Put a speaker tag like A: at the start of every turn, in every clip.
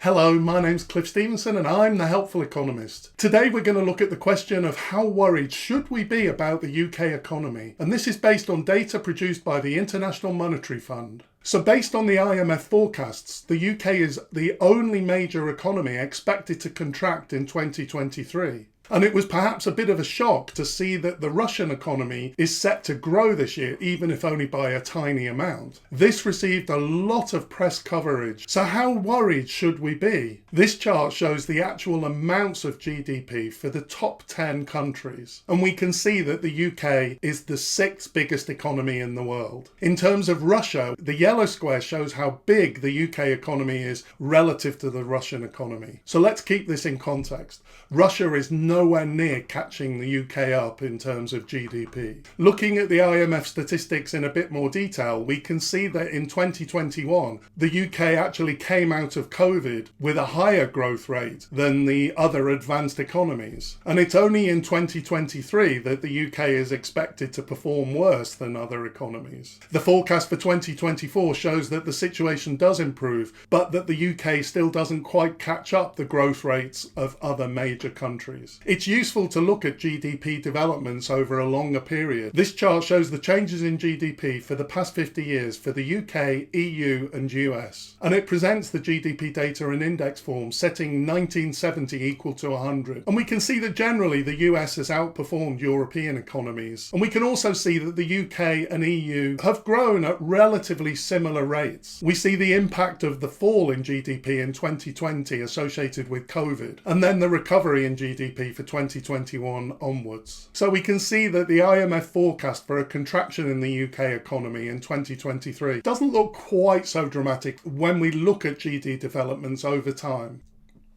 A: Hello, my name's Cliff Stevenson and I'm the Helpful Economist. Today we're going to look at the question of how worried should we be about the UK economy, and this is based on data produced by the International Monetary Fund. So based on the IMF forecasts, the UK is the only major economy expected to contract in 2023. And it was perhaps a bit of a shock to see that the Russian economy is set to grow this year, even if only by a tiny amount. This received a lot of press coverage. So how worried should we be? This chart shows the actual amounts of GDP for the top 10 countries. And we can see that the UK is the 6th biggest economy in the world. In terms of Russia, the yellow square shows how big the UK economy is relative to the Russian economy. So let's keep this in context. Russia is nowhere near catching the UK up in terms of GDP. Looking at the IMF statistics in a bit more detail, we can see that in 2021, the UK actually came out of COVID with a higher growth rate than the other advanced economies. And it's only in 2023 that the UK is expected to perform worse than other economies. The forecast for 2024 shows that the situation does improve, but that the UK still doesn't quite catch up the growth rates of other major countries. It's useful to look at GDP developments over a longer period. This chart shows the changes in GDP for the past 50 years for the UK, EU and US. And it presents the GDP data in index form, setting 1970 equal to 100. And we can see that generally the US has outperformed European economies. And we can also see that the UK and EU have grown at relatively similar rates. We see the impact of the fall in GDP in 2020 associated with COVID, and then the recovery in GDP for 2021 onwards. So we can see that the IMF forecast for a contraction in the UK economy in 2023 doesn't look quite so dramatic when we look at GDP developments over time.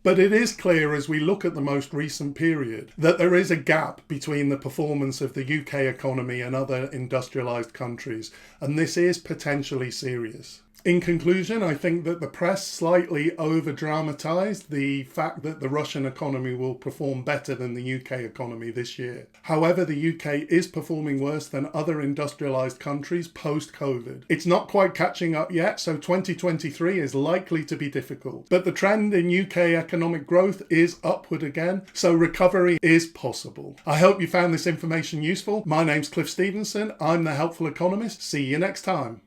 A: But it is clear as we look at the most recent period that there is a gap between the performance of the UK economy and other industrialised countries, and this is potentially serious. In conclusion, I think that the press slightly over-dramatised the fact that the Russian economy will perform better than the UK economy this year. However, the UK is performing worse than other industrialised countries post-COVID. It's not quite catching up yet, so 2023 is likely to be difficult. But the trend in UK economic growth is upward again, so recovery is possible. I hope you found this information useful. My name's Cliff Stevenson. I'm the Helpful Economist. See you next time.